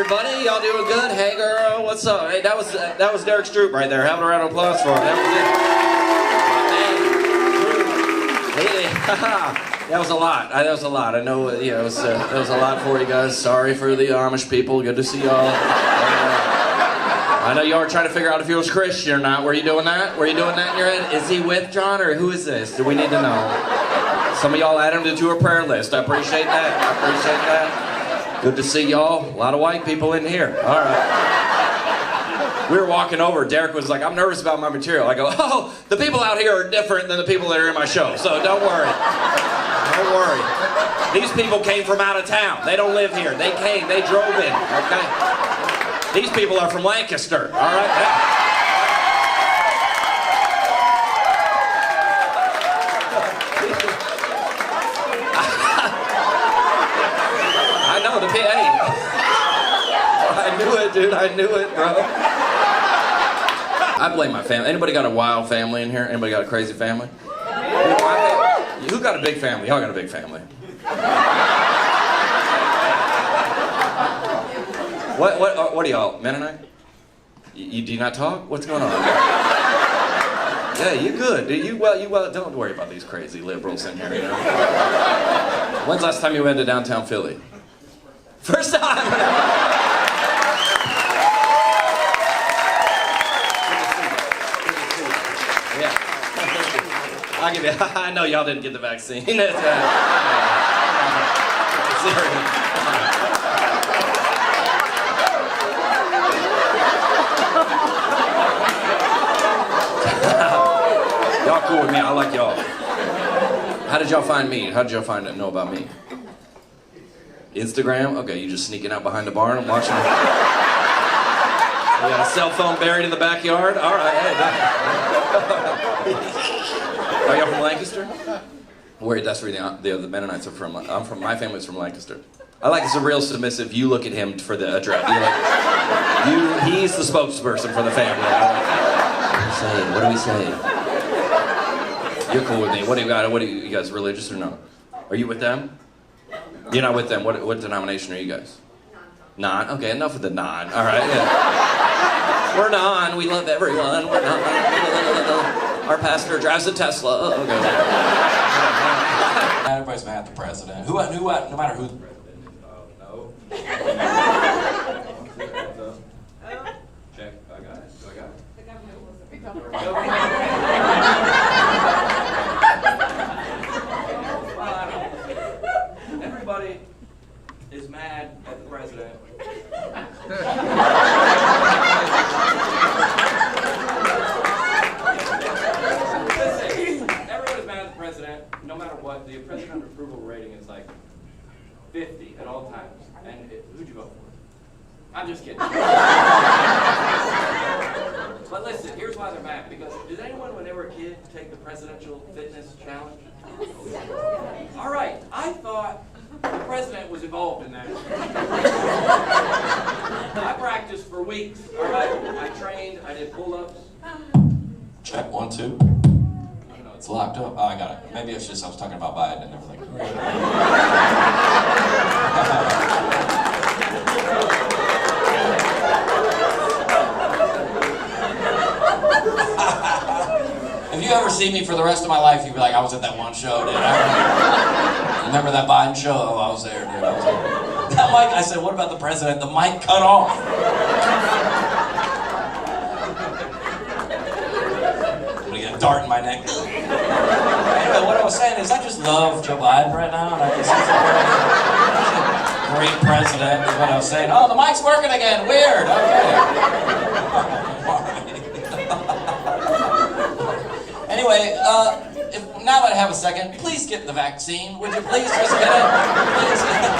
everybody. Y'all doing good? Hey, girl, what's up? Hey, that was Derek Stroop right there. Having a round of applause for him. That was it. Hey, that was a lot. That was a lot. I know, it was a lot for you guys. Sorry for the Amish people. Good to see y'all. I know y'all are trying to figure out if he was Christian or not. Were you doing that? Were you doing that in your head? Is he with John or who is this? Do we need to know? Some of y'all added him to our prayer list. I appreciate that. Good to see y'all. A lot of white people in here. All right. We were walking over. Derek was like, I'm nervous about my material. I go, oh, the people out here are different than the people that are in my show. So don't worry. Don't worry. These people came from out of town. They don't live here. They came. They drove in. Okay? These people are from Lancaster. All right? I know the PA. I knew it, dude. I knew it, bro. I blame my family. Anybody got a wild family in here? Anybody got a crazy family? Who got a big family? Y'all got a big family. What are y'all, Mennonite? You do not talk? What's going on? Yeah, you good. You well. Don't worry about these crazy liberals in here. You know? When's the last time you went to downtown Philly? First time. Yeah. I'll give you. I know y'all didn't get the vaccine. Seriously. Y'all cool with me. I like y'all. How did y'all find me? How did y'all know about me? Instagram? Okay, you just sneaking out behind the barn and watching. You got a cell phone buried in the backyard? All right. Hey, are y'all from Lancaster? Where? That's where the Mennonites are from. My family's from Lancaster. I like it's a real submissive. You look at him for the address. He's the spokesperson for the family. What do we say? You're cool with me. What do you got? You guys religious or no? Are you with them? You're not with them. What denomination are you guys? Non. Okay, enough with the non. All right. Yeah. We're non. We love everyone. We're non. Our pastor drives a Tesla. Okay. Everybody's mad at the president. Who? No matter who. No. Check. I got it. Do I got it? Everybody is mad at the president. Listen, everybody's mad at the president, no matter what. The president approval rating is like 50 at all times. And who'd you vote for? I'm just kidding. But listen, here's why they're mad. Because did anyone, when they were a kid, take the presidential fitness challenge? All right, I thought the president was involved in that. I practiced for weeks, all right? I trained, I did pull-ups. Check, 1, 2. Oh, no, it's locked up. Oh, I got it. Maybe it's just I was talking about Biden and everything. If you ever see me for the rest of my life, you'd be like, I was at that one show, dude. Remember that Biden show? Oh, I was there, dude. That mic, I said, what about the president? The mic cut off. I'm gonna get a dart in my neck. Anyway, what I was saying is I just love Joe Biden right now. And I think he's a great president is what I was saying. Oh, the mic's working again. Weird. Okay. Anyway, now that I have a second, please get the vaccine. Would you please just get it? Please get it.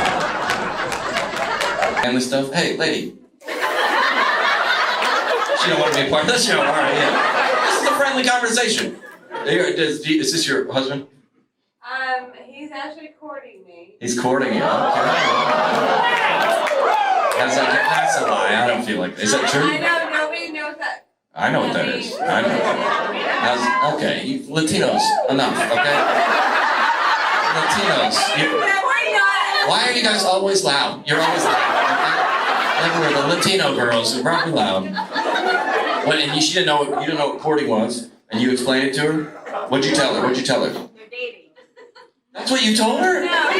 Family stuff. Hey, lady. She don't want to be a part of the show. All right, yeah. This is a friendly conversation. Is this your husband? He's actually courting me. He's courting you. Okay. That's a lie. I don't feel like. Is that true? I know nobody knows that. I know what that is. I know. Okay, you Latinos, enough, okay? Latinos. Why are you guys always loud? You're always loud, okay? Like we're the Latino girls who rock loud. What, and she didn't know you didn't know what courting was, and you explained it to her? What'd you tell her? They're dating. That's what you told her? No.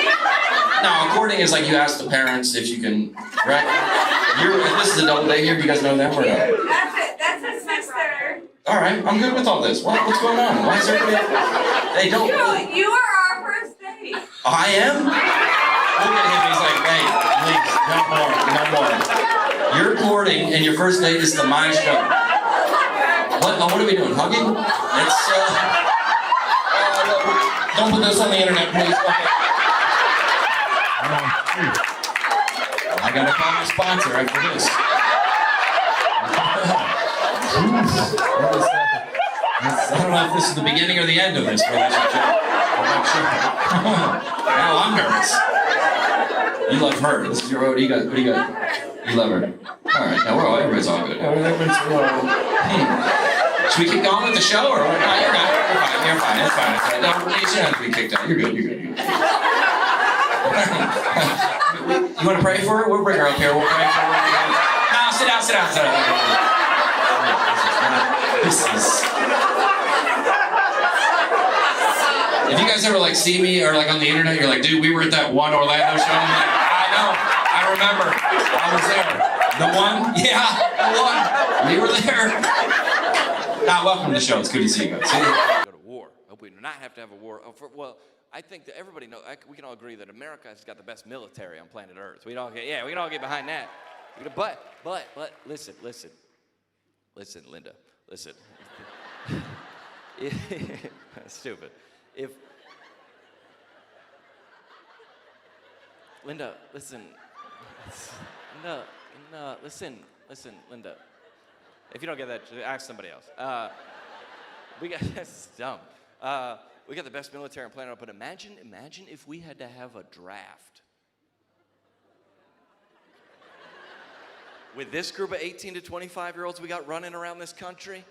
No, courting is like you ask the parents if you can, right? This is a double date here. Do you guys know them or no? That's his sister. All right, I'm good with all this. What's going on? Why is everybody? They don't. You are our first date. I am? Look at him. He's like, hey, please, no more. You're courting, and your first date is the my show. What are we doing? Hugging? It's don't put this on the internet, please. Okay. I gotta call my sponsor after this. I don't know if this is the beginning or the end of this relationship. I'm not sure. Now I'm nervous. You love her. This is your what do you got? You love her. Alright, now everybody's all good. Should we keep going with the show or what? No, you're good. You're fine. It's fine. No, you shouldn't have to be kicked out. You're good. You want to pray for her? We'll bring her up here. We'll pray for her. No, sit down. This is... If you guys ever like see me or like on the internet, you're like, dude, we were at that one Orlando show. I'm like, I know, I remember. I was there. The one? Yeah, the one. We were there. Welcome to the show. It's good to see you guys. Go to war. Hope we do not have to have a war. Well, I think that everybody knows. We can all agree that America has got the best military on planet Earth. We can all get behind that. But listen, Linda, listen. Stupid. Linda, listen. No, listen, Linda. If you don't get that, ask somebody else. This is dumb. We got the best military on planet Earth, but imagine if we had to have a draft. With this group of 18 to 25-year-olds we got running around this country,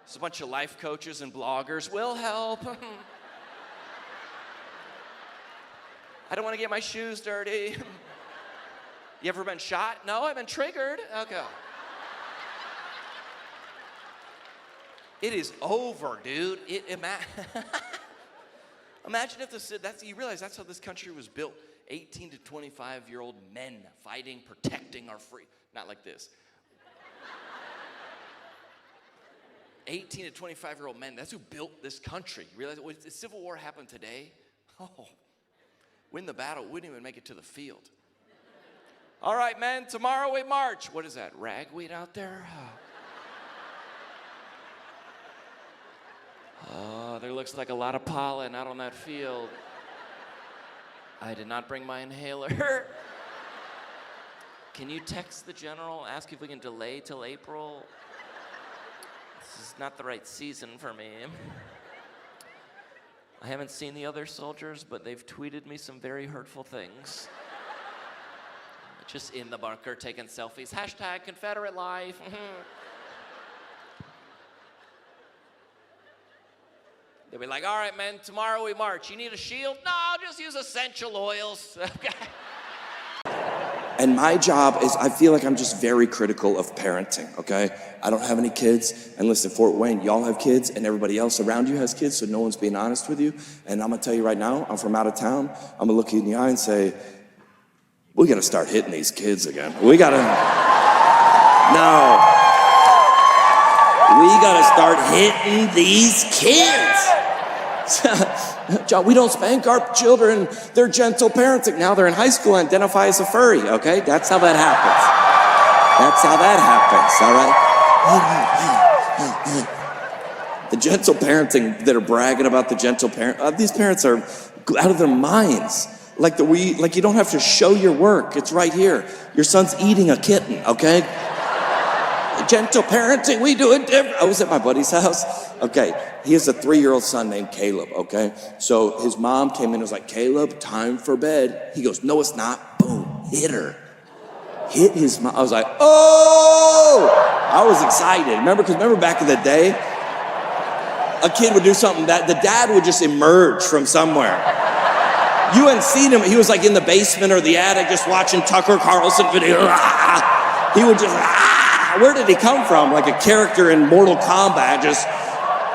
there's a bunch of life coaches and bloggers. We'll help. I don't want to get my shoes dirty. You ever been shot? No, I've been triggered. Okay. It is over, dude. Imagine if you realize that's how this country was built. 18 to 25-year-old men fighting, protecting our free. Not like this. 18 to 25-year-old men, that's who built this country. You realize if the Civil War happened today, win the battle, wouldn't even make it to the field. All right, men, tomorrow we march. What is that, ragweed out there? Oh, there looks like a lot of pollen out on that field. I did not bring my inhaler. Can you text the general, ask if we can delay till April? This is not the right season for me. I haven't seen the other soldiers, but they've tweeted me some very hurtful things. Just in the bunker, taking selfies. Hashtag Confederate life. They'll be like, all right, men, tomorrow we march. You need a shield? No, I'll just use essential oils. And my job is, I feel like I'm just very critical of parenting, okay? I don't have any kids, and listen, Fort Wayne, y'all have kids, and everybody else around you has kids, so no one's being honest with you. And I'm gonna tell you right now, I'm from out of town. I'm gonna look you in the eye and say, we gotta start hitting these kids again. We gotta start hitting these kids. John, we don't spank our children. They're gentle parenting. Now they're in high school and identify as a furry, okay? That's how that happens. All right? The gentle parenting that are bragging about the gentle parent, these parents are out of their minds. Like you don't have to show your work. It's right here. Your son's eating a kitten, okay? Gentle parenting, we do it different. I was at my buddy's house. Okay, he has a 3-year-old son named Caleb, okay? So his mom came in and was like, Caleb, time for bed. He goes, no, it's not. Boom, hit her. Hit his mom. I was like, oh! I was excited. Remember back in the day, a kid would do something that the dad would just emerge from somewhere. You hadn't seen him. He was like in the basement or the attic just watching Tucker Carlson video. He would just, where did he come from? Like a character in Mortal Kombat, just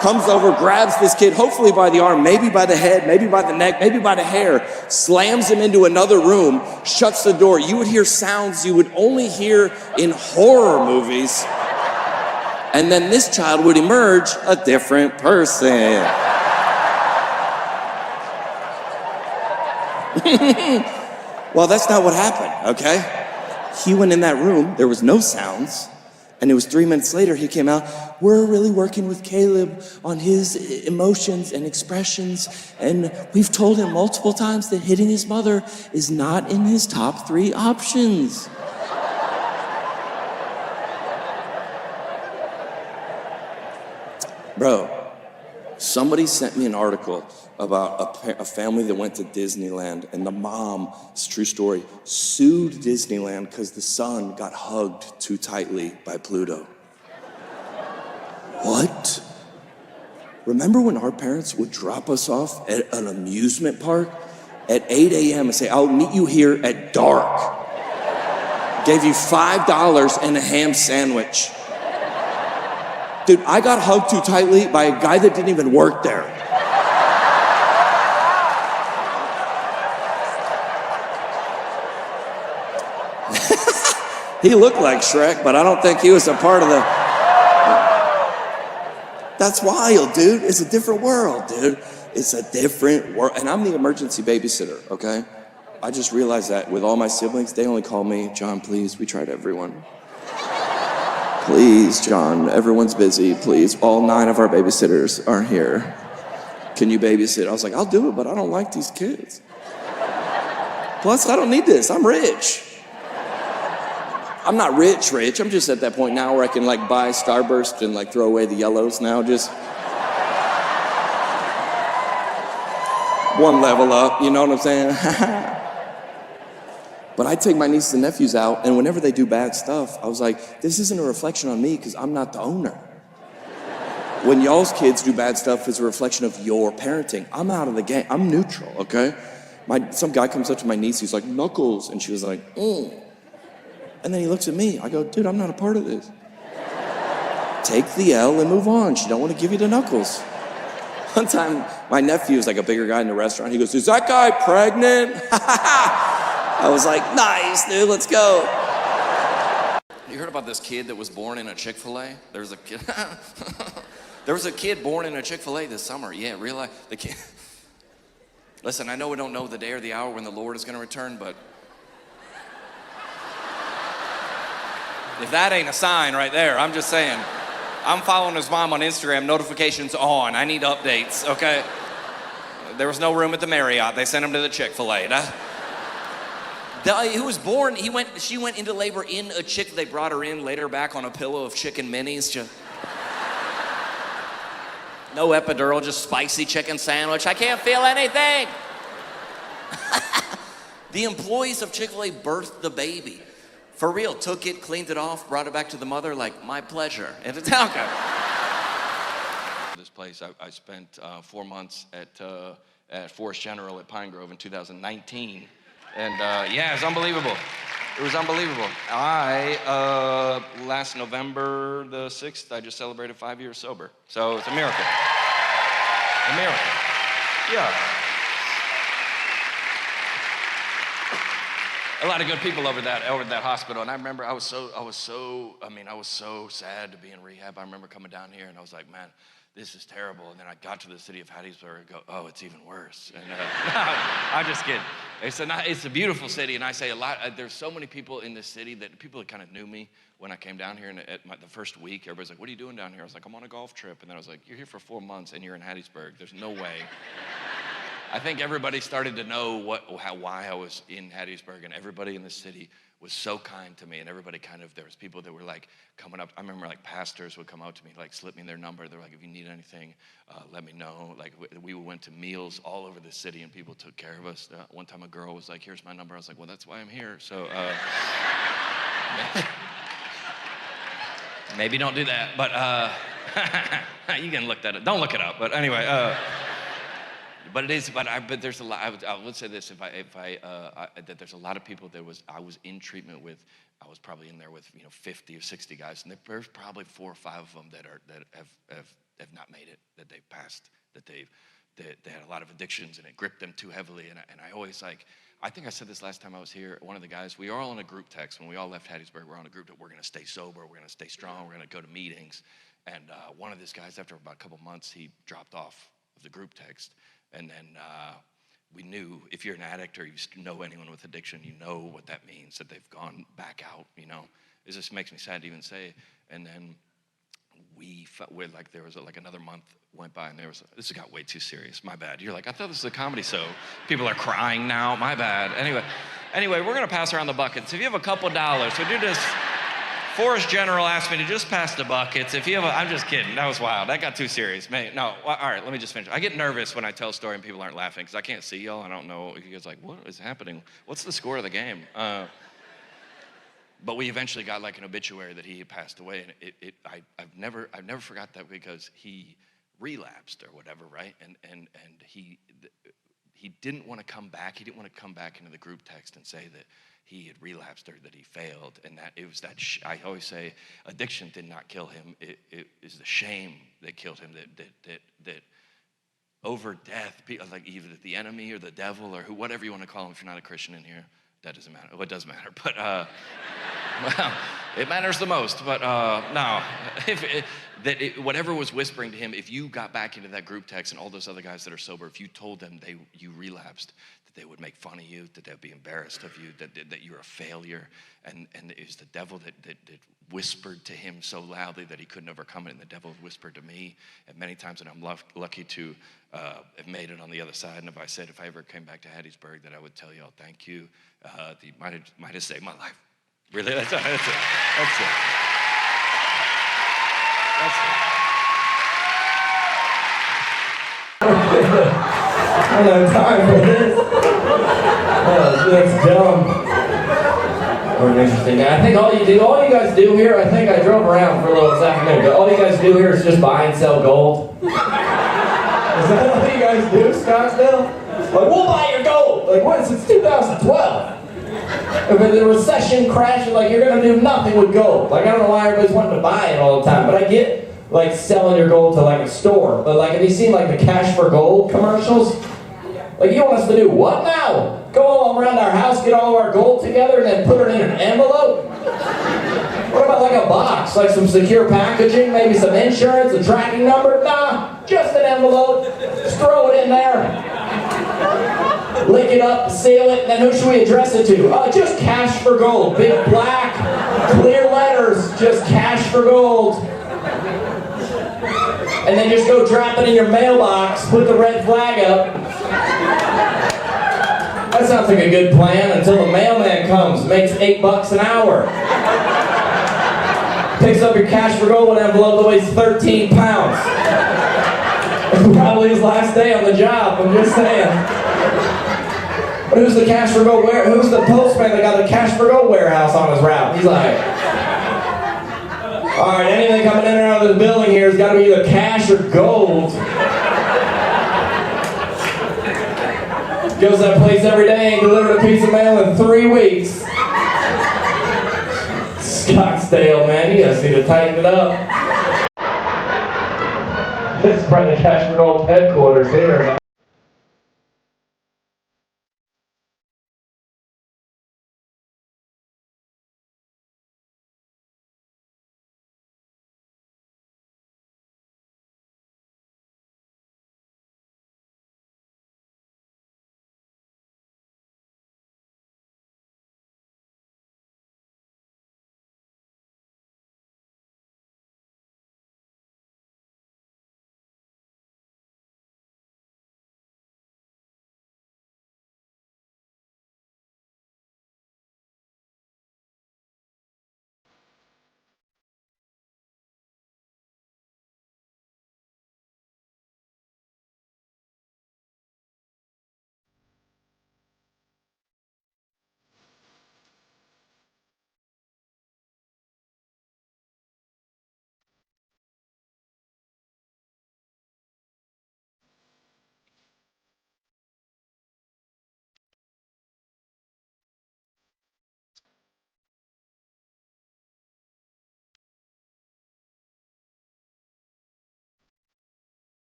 comes over, grabs this kid, hopefully by the arm, maybe by the head, maybe by the neck, maybe by the hair, slams him into another room, shuts the door. You would hear sounds you would only hear in horror movies. And then this child would emerge a different person. Well, that's not what happened, okay? He went in that room, there was no sounds, and it was 3 minutes later he came out. We're really working with Caleb on his emotions and expressions, and we've told him multiple times that hitting his mother is not in his top 3 options. Bro, somebody sent me an article about a family that went to Disneyland, and the mom, it's a true story, sued Disneyland because the son got hugged too tightly by Pluto. What? Remember when our parents would drop us off at an amusement park at 8 a.m. and say, I'll meet you here at dark. Gave you $5 and a ham sandwich. Dude, I got hugged too tightly by a guy that didn't even work there. He looked like Shrek, but I don't think he was a part of the... That's wild, dude. It's a different world, dude. It's a different world. And I'm the emergency babysitter, okay? I just realized that with all my siblings, they only call me, John, please, we tried everyone. Please, John, everyone's busy, please. All 9 of our babysitters are here. Can you babysit? I was like, I'll do it, but I don't like these kids. Plus, I don't need this, I'm rich. I'm not rich. I'm just at that point now where I can like buy Starburst and like throw away the yellows now, just one level up, you know what I'm saying? But I take my nieces and nephews out, and whenever they do bad stuff, I was like, this isn't a reflection on me because I'm not the owner. When y'all's kids do bad stuff, it's a reflection of your parenting. I'm out of the game. I'm neutral, okay? Some guy comes up to my niece, he's like, Knuckles, and she was like, And then he looks at me. I go, dude, I'm not a part of this. Take the L and move on. She don't want to give you the Knuckles. One time, my nephew was like a bigger guy in the restaurant. He goes, is that guy pregnant? I was like, nice, dude, let's go. You heard about this kid that was born in a Chick-fil-A? There was a kid. There was a kid born in a Chick-fil-A this summer. Yeah, real life. The kid. Listen, I know we don't know the day or the hour when the Lord is going to return, but if that ain't a sign right there, I'm just saying. I'm following his mom on Instagram, notifications on. I need updates, okay? There was no room at the Marriott. They sent him to the Chick-fil-A. He was born, she went into labor in a they brought her in, laid her back on a pillow of chicken minis. No epidural, just spicy chicken sandwich. I can't feel anything. The employees of Chick-fil-A birthed the baby. For real, took it, cleaned it off, brought it back to the mother, like, my pleasure. And it's okay. This place, I spent 4 months at Forest General at Pine Grove in 2019. And yeah, it's unbelievable. It was unbelievable. Last November the 6th, I just celebrated 5 years sober. So it's a miracle. A miracle. Yeah. A lot of good people over that hospital. And I remember I was so sad to be in rehab. I remember coming down here and I was like, man, this is terrible. And then I got to the city of Hattiesburg and go, oh, it's even worse. And I'm just kidding. It's a beautiful city, and I say a lot. There's so many people in this city that people that kind of knew me when I came down here. And the first week, everybody's like, what are you doing down here? I was like, I'm on a golf trip. And then I was like, you're here for 4 months, and you're in Hattiesburg. There's no way. I think everybody started to know why I was in Hattiesburg, and everybody in the city was so kind to me, and everybody there was people that were like coming up. I remember like pastors would come out to me, like slip me their number. They're like, if you need anything, let me know. Like we went to meals all over the city and people took care of us. One time a girl was like, here's my number. I was like, well, that's why I'm here. So maybe don't do that, but you can look that up. Don't look it up, but anyway. But it is. But there's a lot. I would say this: that there's a lot of people I was in treatment with. I was probably in there with 50 or 60 guys, and there's probably 4 or 5 of them that have not made it. That they've passed. That they had a lot of addictions, and it gripped them too heavily. And I always I think I said this last time I was here. One of the guys, we are all in a group text. When we all left Hattiesburg, we're on a group that we're going to stay sober, we're going to stay strong, we're going to go to meetings. And one of these guys, after about a couple months, he dropped off of the group text. And then we knew if you're an addict or you know anyone with addiction, you know what that means, that they've gone back out, It just makes me sad to even say. And then there was another month went by, and this got way too serious. My bad. You're like, I thought this was a comedy show. People are crying now. My bad. Anyway, we're gonna pass around the buckets. If you have a couple dollars, so do this. Forrest General asked me to just pass the buckets. I'm just kidding. That was wild. That got too serious. No. All right. Let me just finish. I get nervous when I tell a story and people aren't laughing because I can't see y'all. I don't know. You guys like, what is happening? What's the score of the game? But we eventually got an obituary that he had passed away, and I've never forgot that because he relapsed or whatever, right? And he didn't want to come back. He didn't want to come back into the group text and say that he had relapsed or that he failed, and that it was I always say addiction did not kill him. It is the shame that killed him. That over death, like either the enemy or the devil or whatever you want to call him. If you're not a Christian in here, that doesn't matter. Well, it does matter, but well, it matters the most. But no, whatever was whispering to him, if you got back into that group text and all those other guys that are sober, if you told them you relapsed, that they would make fun of you, that they'd be embarrassed of you, that you're a failure, and it was the devil that whispered to him so loudly that he couldn't overcome it, and the devil whispered to me, and many times, and I'm lucky to have made it on the other side. And if I ever came back to Hattiesburg, that I would tell y'all thank you. You might have saved my life. Really, that's it. That's it. I don't have time for this. That's dumb. Or interesting. I think all you guys do here, I think I drove around for a little this afternoon, but all you guys do here is just buy and sell gold. Is that all you guys do, Scottsdale? Like, we'll buy your gold. Like, what? Since 2012. If the recession crashes, you're gonna do nothing with gold. I don't know why everybody's wanting to buy it all the time, but I get selling your gold to a store. But have you seen the Cash for Gold commercials? You want us to do what now? Go all around our house, get all of our gold together, and then put it in an envelope? What about a box, some secure packaging, maybe some insurance, a tracking number? Nah, just an envelope. Just throw it in there. Lick it up, seal it, and then who should we address it to? Just Cash for Gold. Big black, clear letters, just Cash for Gold. And then just go drop it in your mailbox, put the red flag up. That sounds like a good plan until the mailman comes, makes $8 an hour. Picks up your Cash for Gold envelope that weighs 13 pounds. It's probably his last day on the job, I'm just saying. But who's the Cash for Gold who's the postman that got the Cash for Gold warehouse on his route? He's like, all right, anything coming in and out of the building here has got to be either cash or gold. Goes to that place every day and delivered a piece of mail in 3 weeks. Scottsdale, man, you guys need to tighten it up. This is probably the Cash for Gold headquarters here.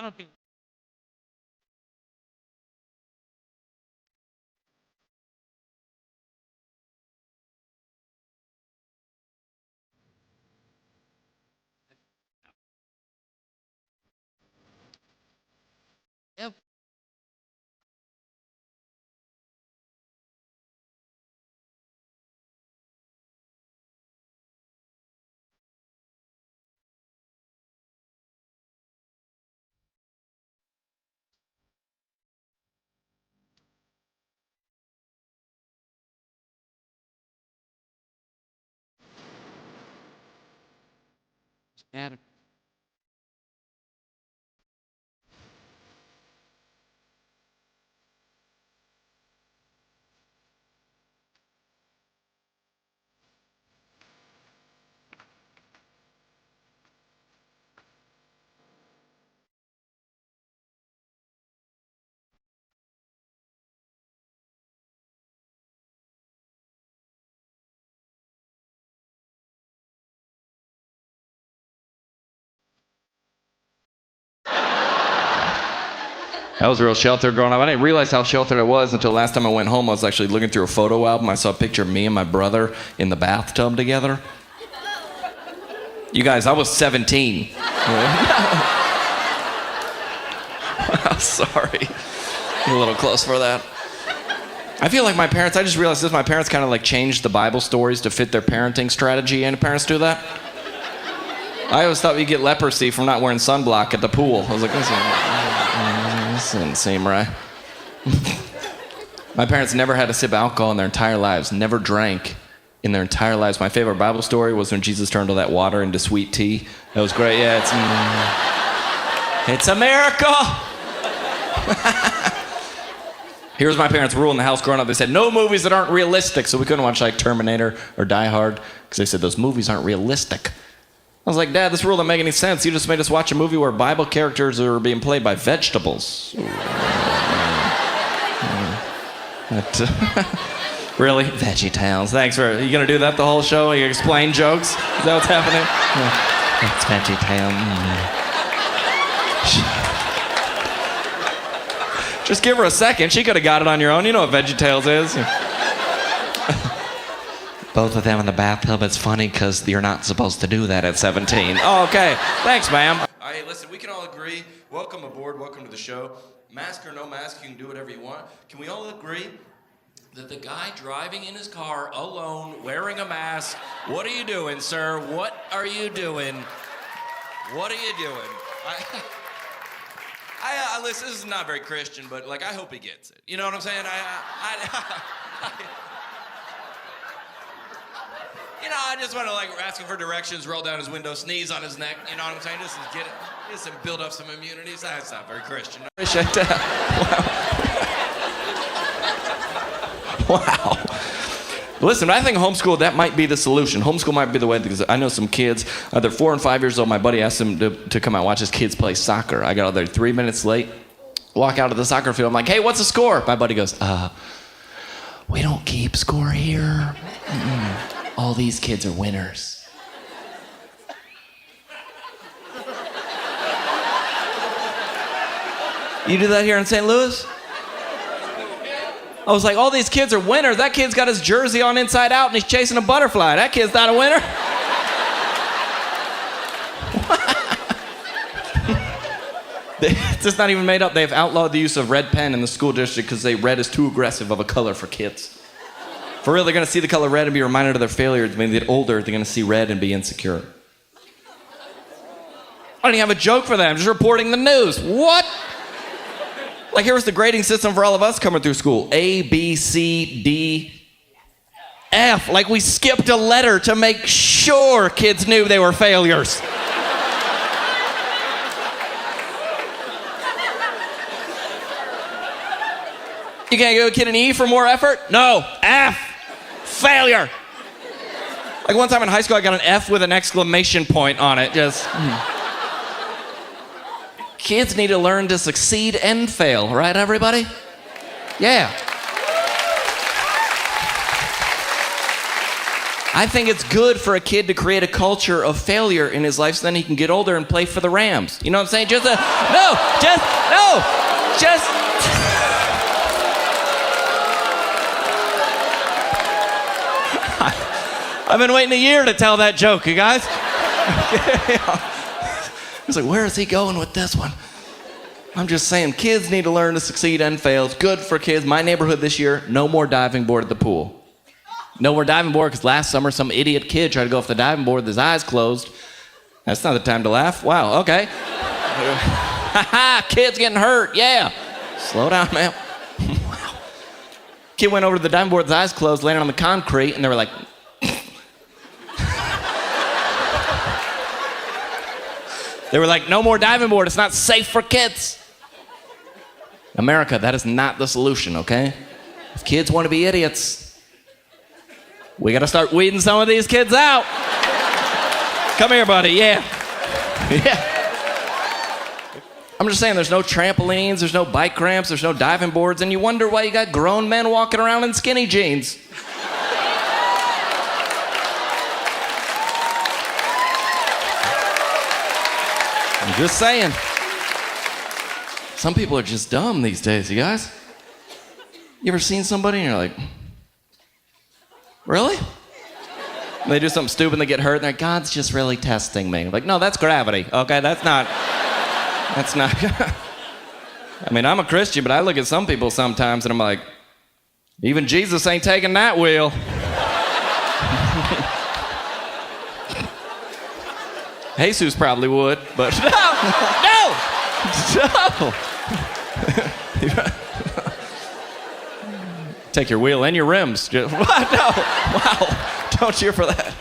I don't think. Yep. Adam. That was real sheltered growing up. I didn't realize how sheltered I was until last time I went home. I was actually looking through a photo album. I saw a picture of me and my brother in the bathtub together. You guys, I was 17. I'm sorry. I'm a little close for that. I feel like my parents, I just realized this, my parents kind of like changed the Bible stories to fit their parenting strategy. Any parents do that? I always thought you get leprosy from not wearing sunblock at the pool. I was like, this doesn't seem right. My parents never had a sip of alcohol in their entire lives, never drank in their entire lives. My favorite Bible story was when Jesus turned all that water into sweet tea. That was great. Yeah, it's a miracle. Here's my parents' rule in the house growing up. They said no movies that aren't realistic, so we couldn't watch like Terminator or Die Hard because they said those movies aren't realistic. I was like, Dad, this rule doesn't make any sense. You just made us watch a movie where Bible characters are being played by vegetables. Really? Veggie Tales. Thanks for... Are you going to do that the whole show? You explain jokes? Is that what's happening? Yeah. It's Veggie Tales. Just give her a second. She could have got it on your own. You know what Veggie Tales is. Both of them in the bathtub. It's funny because you're not supposed to do that at 17. Oh, okay. Thanks, ma'am. All right, hey, listen, we can all agree. Welcome aboard. Welcome to the show. Mask or no mask, you can do whatever you want. Can we all agree that the guy driving in his car alone, wearing a mask, what are you doing, sir? What are you doing? What are you doing? I listen, this is not very Christian, but like, I hope he gets it. You know what I'm saying? You know, I just want to like ask him for directions, roll down his window, sneeze on his neck. You know what I'm saying? Just to get it, just to build up some immunities. That's not very Christian. I appreciate that. Wow. Listen, I think homeschool, that might be the solution. Homeschool might be the way, because I know some kids, they're 4 and 5 years old. My buddy asked them to come out and watch his kids play soccer. I got out there 3 minutes late, walk out of the soccer field. I'm like, hey, what's the score? My buddy goes, we don't keep score here. All these kids are winners. You do that here in St. Louis? I was like, all these kids are winners. That kid's got his jersey on inside out and he's chasing a butterfly. That kid's not a winner. It's just not even made up. They've outlawed the use of red pen in the school district because red is too aggressive of a color for kids. For real, they're going to see the color red and be reminded of their failures. When they get older, they're going to see red and be insecure. I don't even have a joke for them. I'm just reporting the news. What? Like, here was the grading system for all of us coming through school. A, B, C, D, F. Like, we skipped a letter to make sure kids knew they were failures. You can't give a kid an E for more effort? No. F. Failure. Like one time in high school, I got an F with an exclamation point on it. Just. Kids need to learn to succeed and fail, right, everybody? Yeah. I think it's good for a kid to create a culture of failure in his life so then he can get older and play for the Rams. You know what I'm saying? Just. I've been waiting a year to tell that joke, you guys. It's like, where is he going with this one? I'm just saying, kids need to learn to succeed and fail. It's good for kids. My neighborhood this year, no more diving board at the pool. No more diving board because last summer some idiot kid tried to go off the diving board with his eyes closed. That's not the time to laugh. Wow, okay. Kid's getting hurt, yeah. Slow down, man. Wow. Kid went over to the diving board with his eyes closed, landed on the concrete, and they were like, no more diving board. It's not safe for kids. America, that is not the solution, okay? If kids want to be idiots, we got to start weeding some of these kids out. Come here, buddy. Yeah. I'm just saying, there's no trampolines, there's no bike ramps, there's no diving boards, and you wonder why you got grown men walking around in skinny jeans. I'm just saying. Some people are just dumb these days, you guys. You ever seen somebody and you're like, really? And they do something stupid and they get hurt and they're like, God's just really testing me. I'm like, no, that's gravity, okay? That's not. I mean, I'm a Christian, but I look at some people sometimes and I'm like, even Jesus ain't taking that wheel. Jesus probably would, but no! Take your wheel and your rims. What? No. Wow. Don't cheer for that.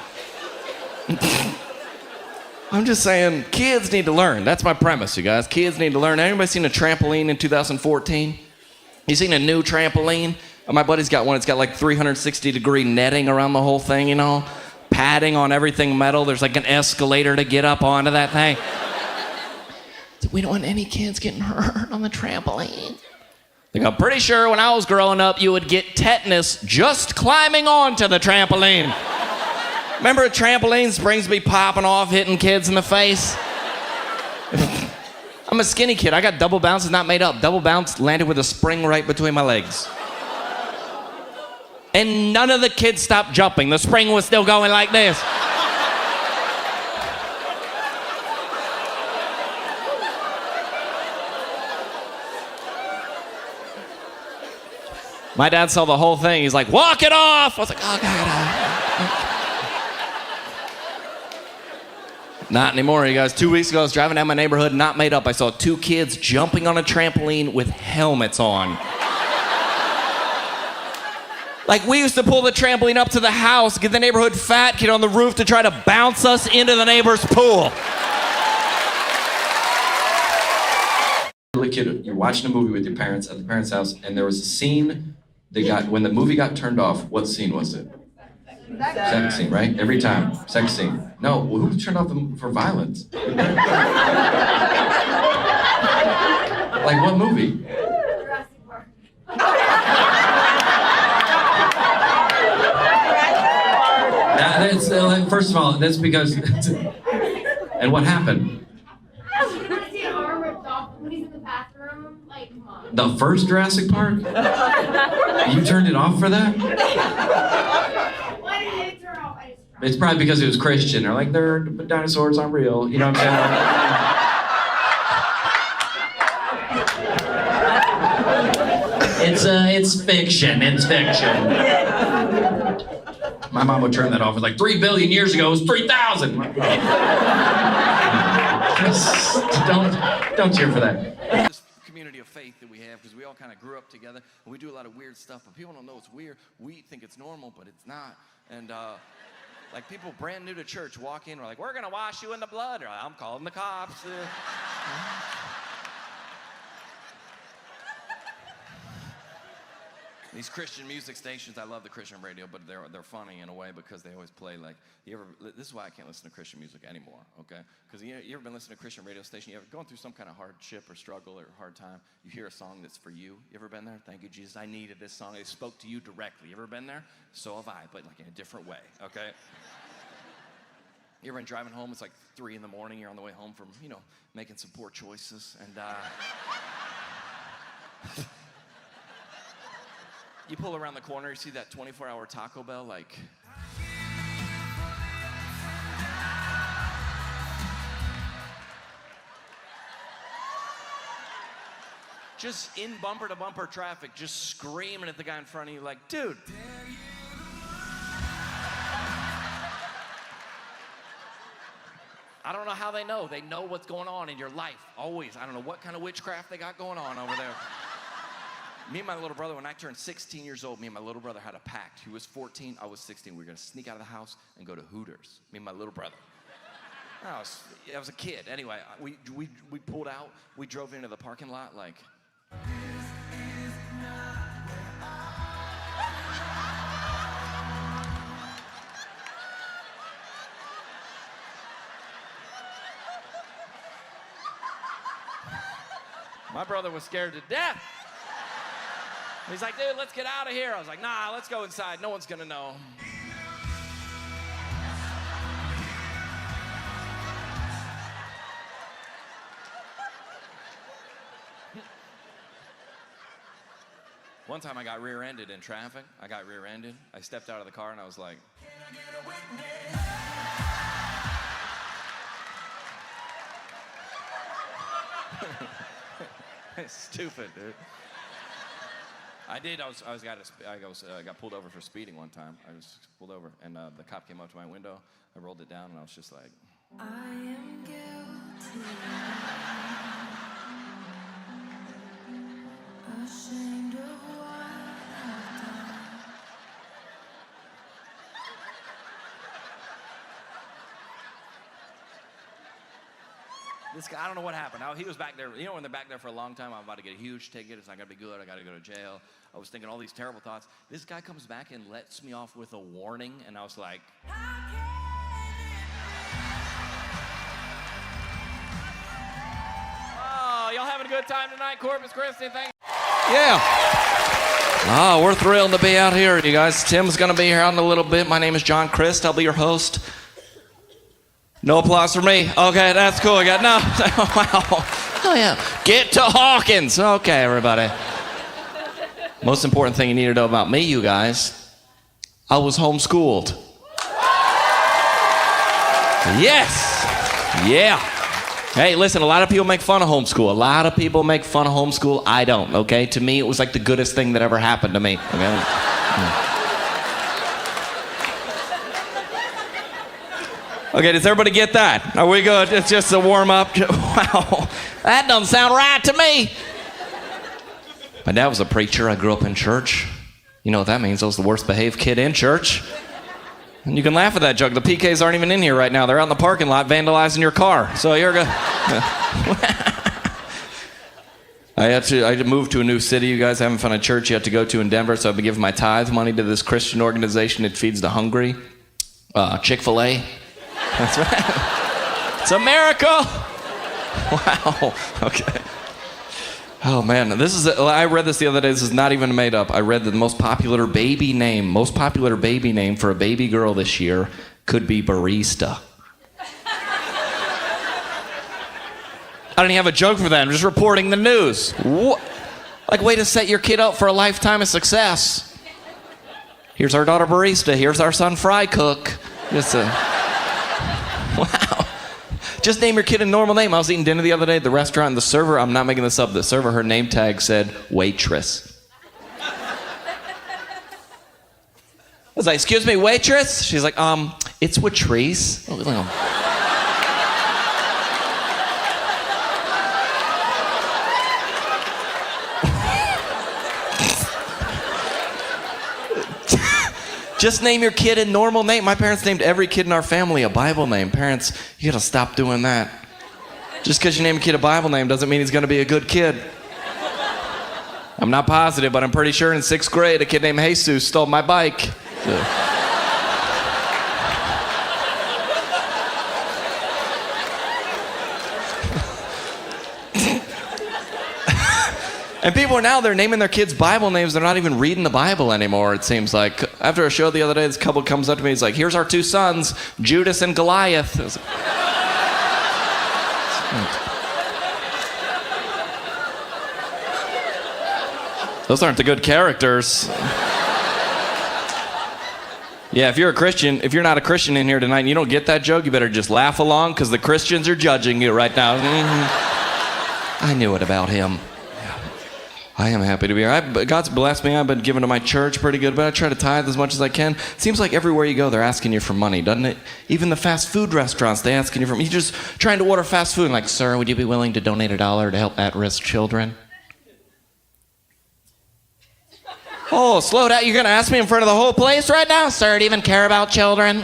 I'm just saying, kids need to learn. That's my premise, you guys. Kids need to learn. Anybody seen a trampoline in 2014? You seen a new trampoline? My buddy's got one. It's got like 360-degree netting around the whole thing, you know? Padding on everything metal. There's like an escalator to get up onto that thing. We don't want any kids getting hurt on the trampoline. Like, I'm pretty sure when I was growing up, you would get tetanus just climbing onto the trampoline. Remember trampoline springs be popping off, hitting kids in the face? I'm a skinny kid. I got double bounces not made up. Double bounce landed with a spring right between my legs. And none of the kids stopped jumping. The spring was still going like this. My dad saw the whole thing. He's like, walk it off. I was like, oh, God. Not anymore, you guys. 2 weeks ago, I was driving down my neighborhood, not made up. I saw 2 kids jumping on a trampoline with helmets on. Like, we used to pull the trampoline up to the house, get the neighborhood fat kid on the roof to try to bounce us into the neighbor's pool. Kid, you're watching a movie with your parents at the parents' house, and there was a scene when the movie got turned off. What scene was it? Sex scene, right? Every time, sex scene. No, well, who turned off for violence? Like what movie? First of all, that's because. And what happened? When he's in the bathroom, like, come on. The first Jurassic Park? You turned it off for that? It's probably because it was Christian. They're like, dinosaurs aren't real. You know what I'm saying? It's fiction. It's fiction. My mom would turn that off. It's like 3 billion years ago, it was 3,000. Don't cheer for that. This community of faith that we have, because we all kind of grew up together, and we do a lot of weird stuff, but people don't know it's weird. We think it's normal, but it's not. And like people brand new to church walk in, we're like, we're gonna wash you in the blood. Or I'm calling the cops. These Christian music stations, I love the Christian radio, but they're funny in a way because they always play like, this is why I can't listen to Christian music anymore, okay? Because you ever been listening to a Christian radio station, you ever going through some kind of hardship or struggle or hard time, you hear a song that's for you. You ever been there? Thank you, Jesus, I needed this song. It spoke to you directly. You ever been there? So have I, but like in a different way, okay? You ever been driving home, it's like 3 in the morning, you're on the way home from, making some poor choices, and you pull around the corner, you see that 24-hour Taco Bell, like... just in bumper-to-bumper traffic, just screaming at the guy in front of you like, dude. I don't know how they know. They know what's going on in your life, always. I don't know what kind of witchcraft they got going on over there. Me and my little brother, when I turned 16 years old, me and my little brother had a pact. He was 14, I was 16. We were gonna sneak out of the house and go to Hooters, me and my little brother. I was a kid. Anyway, we pulled out, we drove into the parking lot like... My brother was scared to death. He's like, dude, let's get out of here. I was like, nah, let's go inside. No one's gonna know. One time I got rear-ended in traffic. I stepped out of the car and I was like, can I get a witness? Stupid, dude. I got pulled over for speeding one time. I was pulled over, and the cop came up to my window. I rolled it down, and I was just like, I am guilty, ashamed of what I've done. This guy, I don't know what happened. He was back there. When they're back there for a long time, I'm about to get a huge ticket. It's not going to be good. I got to go to jail. I was thinking all these terrible thoughts. This guy comes back and lets me off with a warning, and I was like... Oh, y'all having a good time tonight, Corpus Christi? Thank you. Yeah. Oh, we're thrilled to be out here, you guys. Tim's going to be here out in a little bit. My name is John Crist. I'll be your host. No applause for me. Okay, that's cool. I got no. Wow. Oh yeah. Get to Hawkins. Okay, everybody. Most important thing you need to know about me, you guys. I was homeschooled. Yes. Yeah. Hey, listen, a lot of people make fun of homeschool. I don't, okay? To me, it was like the goodest thing that ever happened to me. Okay? Okay, does everybody get that? Are we good? It's just a warm-up. Wow, that doesn't sound right to me. My dad was a preacher. I grew up in church. You know what that means? I was the worst behaved kid in church. And you can laugh at that joke. The PKs aren't even in here right now. They're out in the parking lot vandalizing your car. So you're good. I had to move to a new city. You guys haven't found a church yet to go to in Denver, so I've been giving my tithe money to this Christian organization that feeds the hungry. Chick-fil-A. That's right. It's a miracle. Wow. Okay. Oh man, I read this the other day. This is not even made up. I read that the most popular baby name for a baby girl this year could be barista. I don't even have a joke for that. I'm just reporting the news. Like, way to set your kid up for a lifetime of success. Here's our daughter barista. Here's our son fry cook. Wow. Just name your kid a normal name. I was eating dinner the other day at the restaurant, and the server, I'm not making this up, the server, her name tag said waitress. I was like, excuse me, waitress? She's like, it's Watrice. Just name your kid a normal name. My parents named every kid in our family a Bible name. Parents, you gotta stop doing that. Just because you name a kid a Bible name doesn't mean he's gonna be a good kid. I'm not positive, but I'm pretty sure in 6th grade, a kid named Jesus stole my bike. And people are now, they're naming their kids Bible names. They're not even reading the Bible anymore, it seems like. After a show the other day, this couple comes up to me. He's like, here's our 2 sons, Judas and Goliath. I was like, those aren't the good characters. Yeah, if you're a Christian, if you're not a Christian in here tonight and you don't get that joke, you better just laugh along because the Christians are judging you right now. I knew it about him. I am happy to be here. God's blessed me. I've been giving to my church pretty good, but I try to tithe as much as I can. It seems like everywhere you go, they're asking you for money, doesn't it? Even the fast food restaurants, they're asking you for money. You're just trying to order fast food and like, sir, would you be willing to donate $1 to help at-risk children? Oh, slow down. You're going to ask me in front of the whole place right now? Sir, do you even care about children?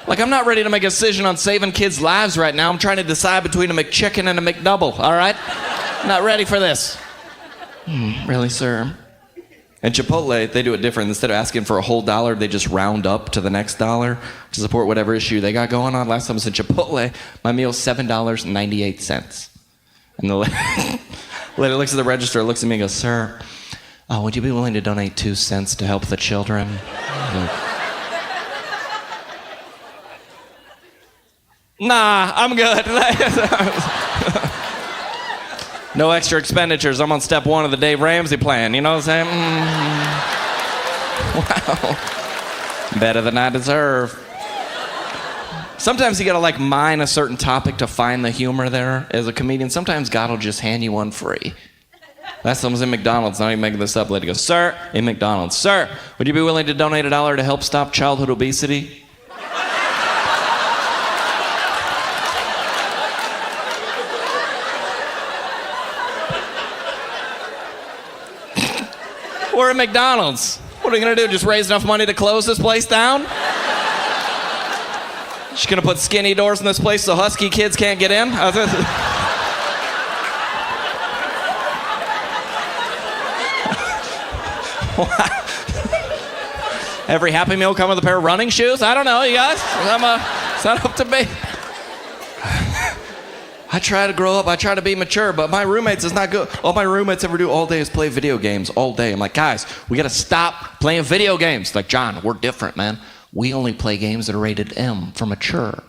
Like, I'm not ready to make a decision on saving kids' lives right now. I'm trying to decide between a McChicken and a McDouble, all right? Not ready for this. Really, sir? And Chipotle, they do it different. Instead of asking for a whole $1, they just round up to the next dollar to support whatever issue they got going on. Last time I was at Chipotle, my meal's $7.98. And the lady looks at the register, looks at me and goes, sir, would you be willing to donate 2 cents to help the children? Nah, I'm good. No extra expenditures. I'm on step 1 of the Dave Ramsey plan. You know what I'm saying? Wow. Better than I deserve. Sometimes you gotta like mine a certain topic to find the humor there as a comedian. Sometimes God will just hand you one free. Last time I was in McDonald's, not even making this up. Lady goes, sir, in McDonald's, sir, would you be willing to donate $1 to help stop childhood obesity? We're at McDonald's. What are we gonna do? Just raise enough money to close this place down? Just gonna put skinny doors in this place so husky kids can't get in? Every Happy Meal come with a pair of running shoes? I don't know, you guys. It's not up to me. I try to grow up, I try to be mature, but my roommates is not good. All my roommates ever do all day is play video games all day. I'm like, guys, we gotta stop playing video games. Like, John, we're different, man. We only play games that are rated M for mature.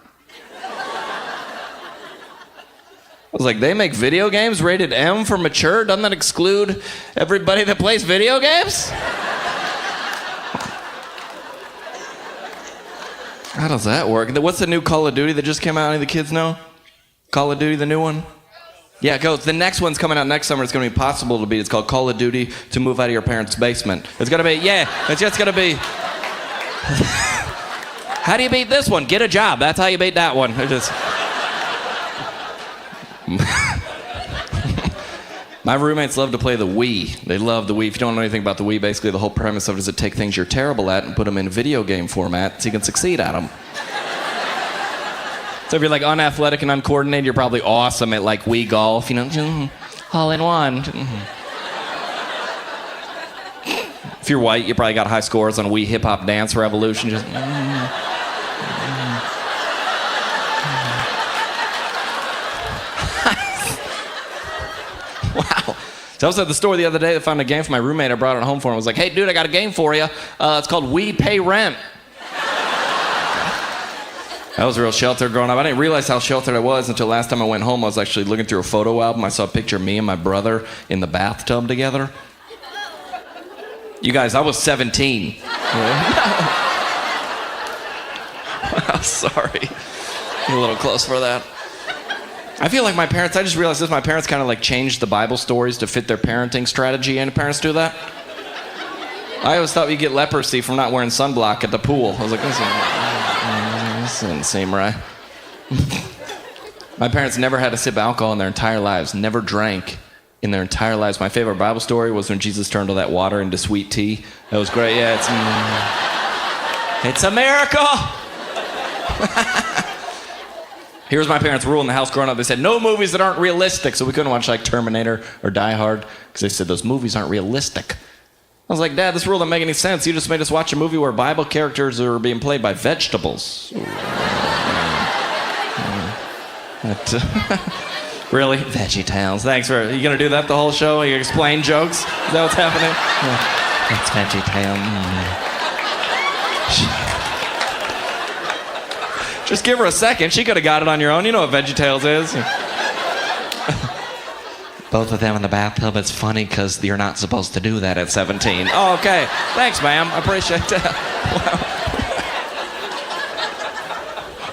I was like, they make video games rated M for mature? Doesn't that exclude everybody that plays video games? How does that work? What's the new Call of Duty that just came out? Any of the kids know? Call of Duty, the new one? Yeah, go. The next one's coming out next summer. It's going to be possible to beat. It's called Call of Duty to Move Out of Your Parents' Basement. It's going to be, yeah, it's just going to be. How do you beat this one? Get a job. That's how you beat that one. My roommates love to play the Wii. They love the Wii. If you don't know anything about the Wii, basically the whole premise of it is to take things you're terrible at and put them in video game format so you can succeed at them. So if you're like unathletic and uncoordinated, you're probably awesome at like Wii golf, you know, all in one. If you're white, you probably got high scores on Wii Hip Hop Dance Revolution. Just. Wow. So I was at the store the other day. I found a game for my roommate. I brought it home for him. I was like, hey, dude, I got a game for you. It's called We Pay Rent. I was real sheltered growing up. I didn't realize how sheltered I was until last time I went home. I was actually looking through a photo album. I saw a picture of me and my brother in the bathtub together. You guys, I was 17. I'm sorry. You're a little close for that. I feel like my parents, I just realized this, my parents kind of like changed the Bible stories to fit their parenting strategy. Any parents do that? I always thought you get leprosy from not wearing sunblock at the pool. I was like, this doesn't seem right. My parents never had a sip of alcohol in their entire lives, never drank in their entire lives. My favorite Bible story was when Jesus turned all that water into sweet tea. That was great. Yeah, it's a miracle. Here's my parents' rule in the house growing up. They said, no movies that aren't realistic. So we couldn't watch like Terminator or Die Hard because they said those movies aren't realistic. I was like, Dad, this rule doesn't make any sense. You just made us watch a movie where Bible characters are being played by vegetables. Really? Veggie Tales. Thanks for... You gonna do that the whole show? You explain jokes? Is that what's happening? Yeah. That's Veggie Tale. Just give her a second. She could have got it on your own. You know what Veggie Tales is. Both of them in the bathtub. It's funny because you're not supposed to do that at 17. Oh, okay. Thanks, ma'am. I appreciate that.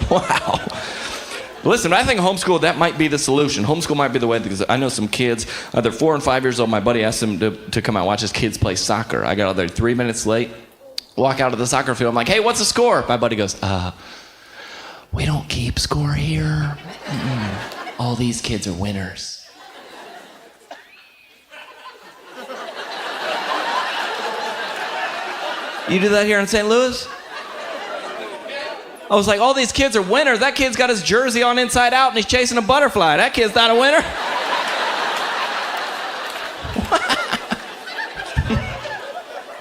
Wow. Listen, I think homeschool, that might be the solution. Homeschool might be the way, because I know some kids, they're 4 and 5 years old. My buddy asked them to come out and watch his kids play soccer. I got out there 3 minutes late, walk out of the soccer field. I'm like, hey, what's the score? My buddy goes, we don't keep score here. All these kids are winners. You do that here in St. Louis? I was like, all these kids are winners. That kid's got his jersey on inside out and he's chasing a butterfly. That kid's not a winner.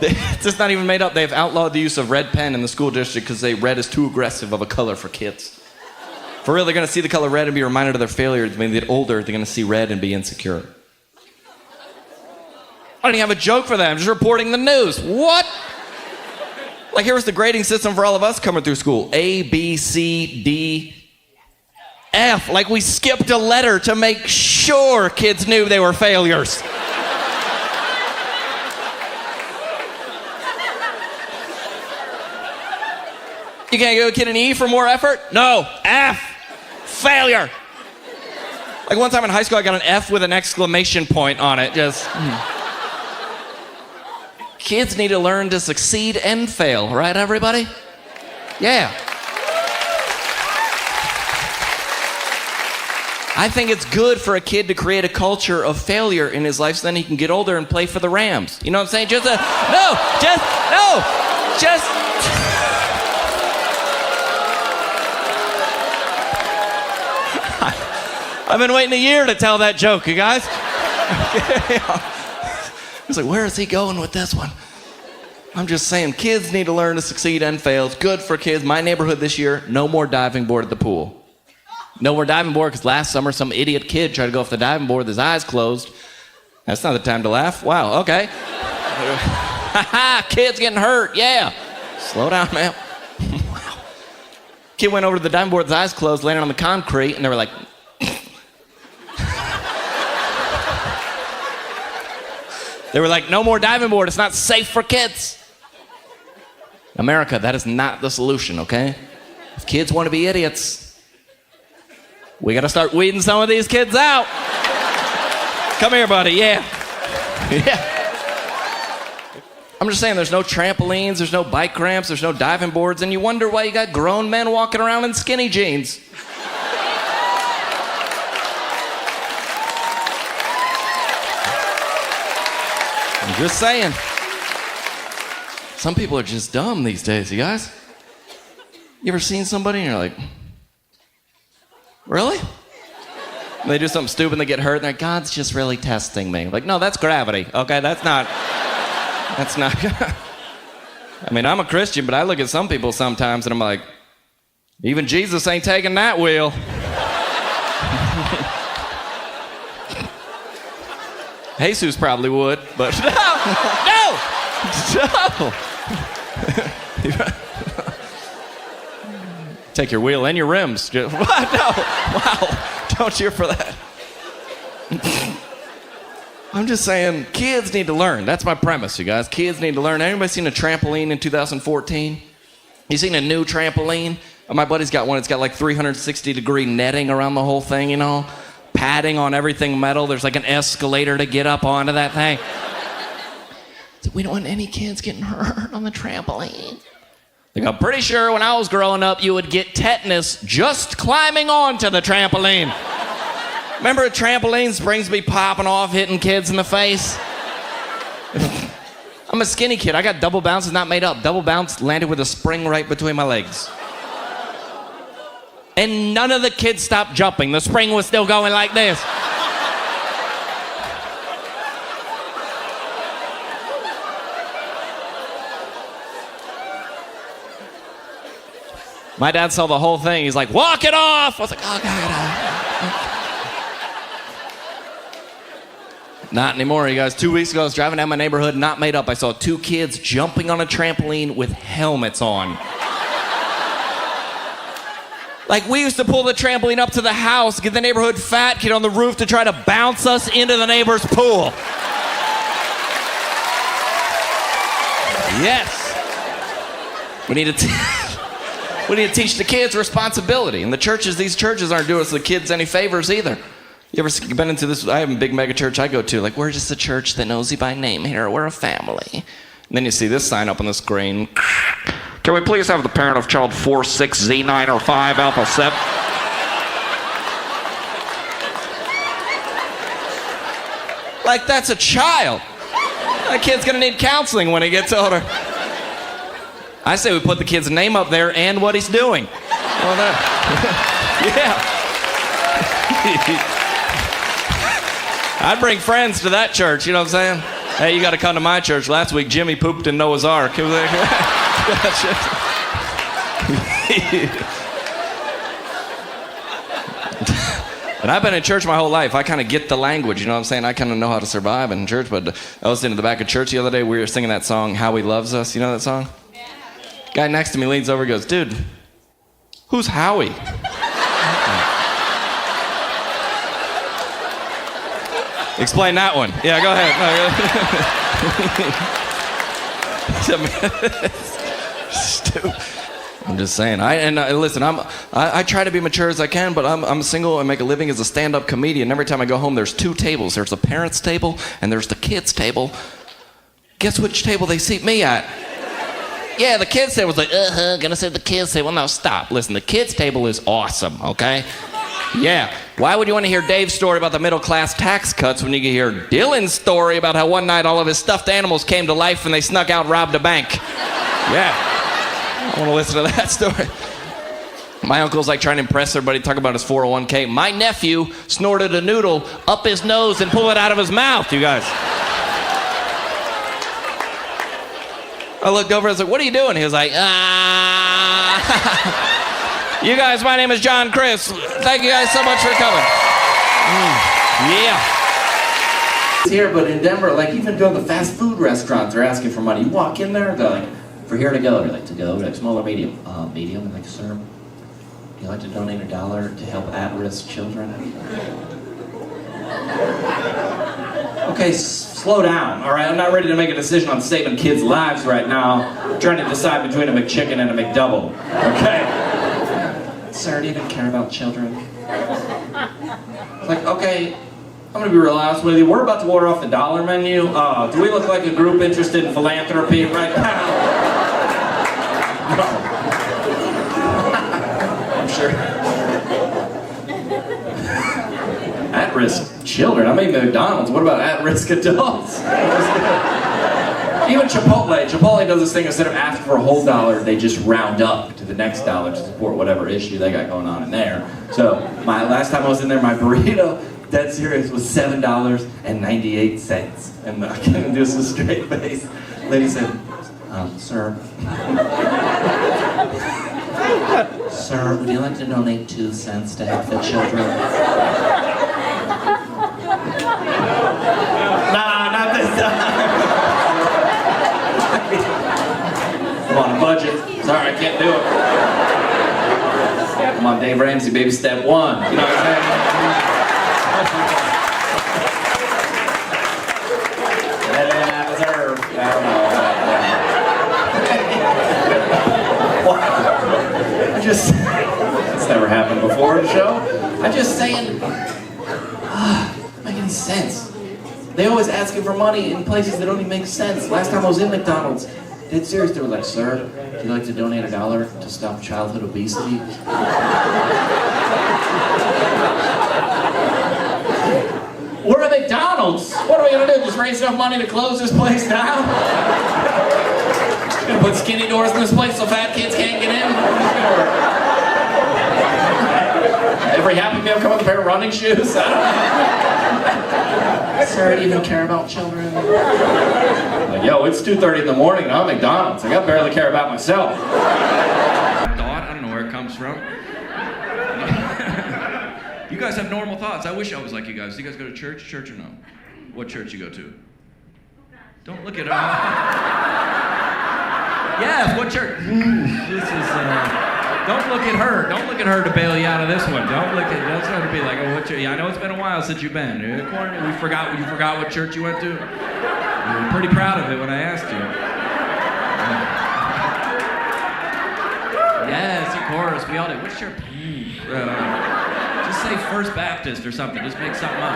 It's just not even made up. They've outlawed the use of red pen in the school district because red is too aggressive of a color for kids. For real, they're going to see the color red and be reminded of their failures. When they get older, they're going to see red and be insecure. I don't even have a joke for that. I'm just reporting the news. What? Like, here was the grading system for all of us coming through school. A, B, C, D, F. Like, we skipped a letter to make sure kids knew they were failures. You can't give a kid an E for more effort? No, F. Failure. Like, one time in high school, I got an F with an exclamation point on it. Just... Kids need to learn to succeed and fail, right, everybody? Yeah. I think it's good for a kid to create a culture of failure in his life so then he can get older and play for the Rams. You know what I'm saying? I've been waiting a year to tell that joke, you guys. I was like, where is he going with this one? I'm just saying, kids need to learn to succeed and fail. It's good for kids. My neighborhood this year, no more diving board at the pool. No more diving board because last summer some idiot kid tried to go off the diving board with his eyes closed. That's not the time to laugh. Wow, okay. Kid's getting hurt, yeah. Slow down, man. Wow. Kid went over to the diving board with his eyes closed, landed on the concrete, and they were like... They were like, no more diving board. It's not safe for kids. America, that is not the solution, okay? If kids want to be idiots, we got to start weeding some of these kids out. Come here, buddy. Yeah. Yeah. I'm just saying, there's no trampolines, there's no bike ramps, there's no diving boards, and you wonder why you got grown men walking around in skinny jeans. I'm just saying. Some people are just dumb these days, you guys. You ever seen somebody and you're like, really? And they do something stupid and they get hurt and they're like, God's just really testing me. Like, no, that's gravity, okay? That's not. I mean, I'm a Christian, but I look at some people sometimes and I'm like, even Jesus ain't taking that wheel. Jesus probably would, but no! Take your wheel and your rims. What? No! Wow! Don't cheer for that. I'm just saying, kids need to learn. That's my premise, you guys. Kids need to learn. Anybody seen a trampoline in 2014? You seen a new trampoline? My buddy's got one. It's got like 360-degree netting around the whole thing, you know? Padding on everything metal. There's like an escalator to get up onto that thing. So we don't want any kids getting hurt on the trampoline. Like, I'm pretty sure when I was growing up, you would get tetanus just climbing onto the trampoline. Remember trampoline springs be popping off, hitting kids in the face? I'm a skinny kid. I got double bounce. It's not made up. Double bounce landed with a spring right between my legs. and none of the kids stopped jumping. The spring was still going like this. My dad saw the whole thing. He's like, walk it off. I was like, oh, God. Not anymore, you guys. 2 weeks ago, I was driving down my neighborhood, not made up. I saw 2 kids jumping on a trampoline with helmets on. Like, we used to pull the trampoline up to the house, get the neighborhood fat kid on the roof to try to bounce us into the neighbor's pool. Yes. We need to teach the kids responsibility. And these churches aren't doing us the kids any favors either. You ever been into this? I have a big mega church I go to. Like, we're just a church that knows you by name here. We're a family. And then you see this sign up on the screen. Can we please have the parent of child 46Z9 or 5 Alpha 7? Like, that's a child. That kid's gonna need counseling when he gets older. I say we put the kid's name up there and what he's doing. Well, yeah. I'd bring friends to that church, you know what I'm saying? Hey, you got to come to my church. Last week, Jimmy pooped in Noah's Ark. And I've been in church my whole life. I kind of get the language, you know what I'm saying? I kind of know how to survive in church, but I was sitting in the back of church the other day. We were singing that song, How He Loves Us. You know that song? Yeah. Guy next to me leans over and goes, dude, who's Howie? Explain that one. Yeah, go ahead. Stupid. I'm just saying. Listen. I try to be mature as I can, but I'm single and make a living as a stand-up comedian. Every time I go home, there's 2 tables. There's the parents' table and there's the kids' table. Guess which table they seat me at? Yeah, the kids' table was like, gonna say the kids' table. No, stop. Listen, the kids' table is awesome. Okay. Yeah. Why would you want to hear Dave's story about the middle-class tax cuts when you can hear Dylan's story about how one night all of his stuffed animals came to life and they snuck out and robbed a bank? Yeah. I want to listen to that story. My uncle's like trying to impress everybody, talk about his 401k. My nephew snorted a noodle up his nose and pulled it out of his mouth, you guys. I looked over and I was like, what are you doing? He was like, You guys, my name is John Crist. Thank you guys so much for coming. Yeah. Here, but in Denver, like even go to the fast food restaurants, they're asking for money. You walk in there, they're like, for here to go. You're like, to go, like small or medium? Medium. I'm like, sir, would you like to donate $1 to help at-risk children? Okay, slow down, all right? I'm not ready to make a decision on saving kids' lives right now. I'm trying to decide between a McChicken and a McDouble, okay? Sir, do you even care about children? Like, okay, I'm gonna be real honest with you. We're about to order off the dollar menu. Do we look like a group interested in philanthropy right now? No. I'm sure. At-risk children? I mean McDonald's. What about at-risk adults? Even Chipotle does this thing, instead of asking for a whole $1, they just round up to the next $1 to support whatever issue they got going on in there. So my last time I was in there, my burrito, dead serious, was $7.98. And I couldn't do this with a straight face. Lady said, sir. Sir, would you like to donate 2 cents to help the children? Nah, not this time. I'm on a budget. Sorry, I can't do it. Come on, Dave Ramsey, baby step 1. You know what I'm saying? Better than I deserve. I don't know. It's never happened before in the show. I'm just saying, make any sense. They always asking for money in places that don't even make sense. Last time I was in McDonald's, dead serious, they were like, sir, would you like to donate $1 to stop childhood obesity? We're at McDonald's. What are we gonna do? Just raise enough money to close this place down? Gonna put skinny doors in this place so fat kids can't get in? Every Happy Meal come with a pair of running shoes? I don't know. Sir, do you even care about children? Like, yo, it's 2:30 in the morning and I'm at McDonald's. Like, I barely care about myself. Thought, I don't know where it comes from. You guys have normal thoughts. I wish I was like you guys. Do you guys go to church? Church or no? What church you go to? Don't look at her. Yes, what church? This is, don't look at her. Don't look at her to bail you out of this one. Don't try to be like, oh, what church? Yeah, I know it's been a while since you've been. You forgot what church you went to? You were pretty proud of it when I asked you. Yes, of course, we all did. Which church? Just say First Baptist or something. Just make something up.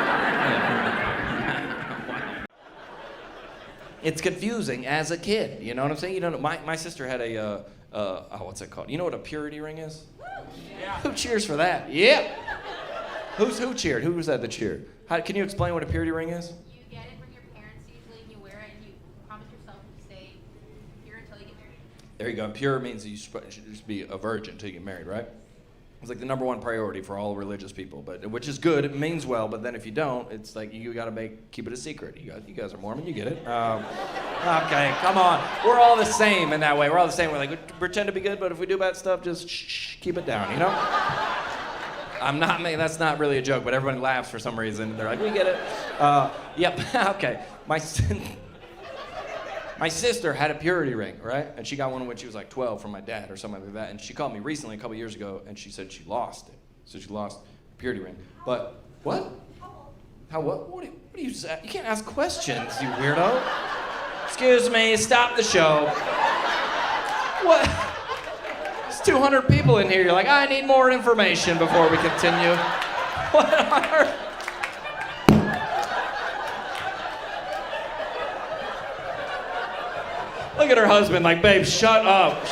It's confusing as a kid. You know what I'm saying? You know, my sister had a what's it called? You know what a purity ring is? Yeah. Who cheers for that? Yeah. Who cheered? Who was that cheered? Can you explain what a purity ring is? You get it from your parents usually, and you wear it, and you promise yourself to stay pure until you get married. There you go. Pure means that you should just be a virgin until you get married, right? It's like the number one priority for all religious people, which is good. It means well, but then if you don't, it's like you got to keep it a secret. You guys are Mormon, you get it. Okay, come on. We're all the same in that way. We're all the same. We're like, we pretend to be good, but if we do bad stuff, just keep it down, you know? That's not really a joke, but everybody laughs for some reason. They're like, we get it. Yep, okay. My sister had a purity ring, right? And she got one when she was like 12 from my dad or something like that. And she called me recently, a couple years ago, and she said she lost it. So she lost the purity ring. But, what? How what? What do you say? You can't ask questions, you weirdo. Excuse me, stop the show. What? There's 200 people in here. You're like, I need more information before we continue. What on earth? Look at her husband, like, babe, shut up.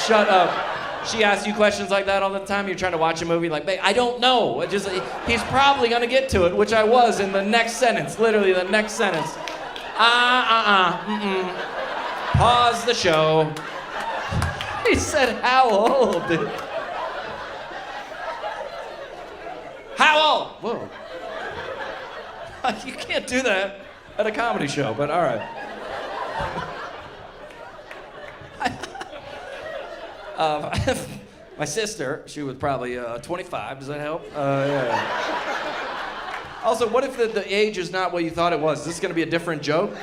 She asks you questions like that all the time. You're trying to watch a movie, like, babe, I don't know. He's probably gonna get to it, which I was in the next sentence, literally the next sentence. Pause the show. He said, how old? How old? Whoa. You can't do that at a comedy show, but all right. My sister, she was probably 25. Does that help? Yeah. Also, what if the age is not what you thought it was? Is this going to be a different joke?